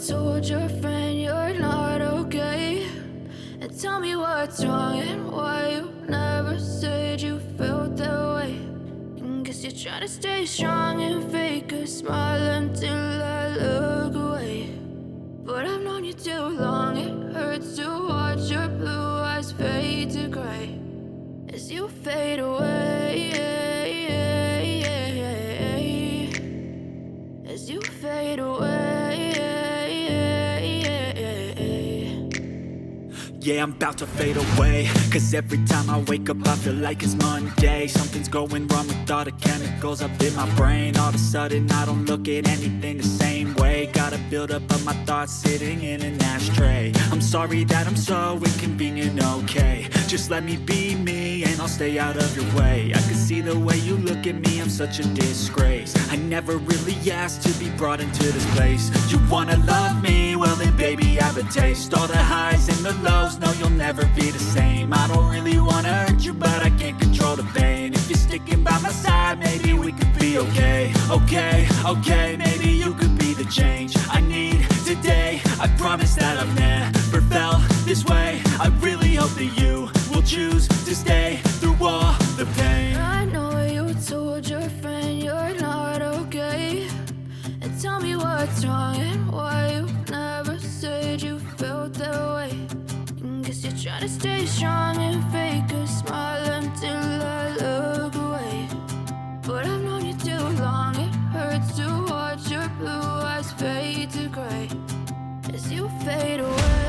told your friend you're not okay? And tell me what's wrong and why you never said you felt that way. And guess you're trying to stay strong and fake a smile until I look away. But I've known you too long, it hurts to watch your blue eyes fade to gray as you fade away, as you fade away. Yeah, I'm about to fade away, cause every time I wake up I feel like it's Monday. Something's going wrong with all the chemicals up in my brain. All of a sudden I don't look at anything the same way. Gotta build up of my thoughts sitting in an ashtray. I'm sorry that I'm so inconvenient, okay? Just let me be me and I'll stay out of your way. I can see the way you look at me, I'm such a disgrace. I never really asked to be brought into this place. You wanna love me? Well then baby I have a taste. All the highs and the lows, no you'll never be the same. I don't really wanna hurt you but I can't control the pain. If you're sticking by my side maybe we could be okay. Okay, maybe you could be the change I need today. I promise that I've never felt this way. I really hope that you will choose to stay through all the pain. I know you told your friend you're not okay. And tell me what's wrong and why you never said you felt that way. And guess you're trying to stay strong and fake a smile until I look away. But I've known you too long, it hurts to watch your blue eyes fade to gray as you fade away.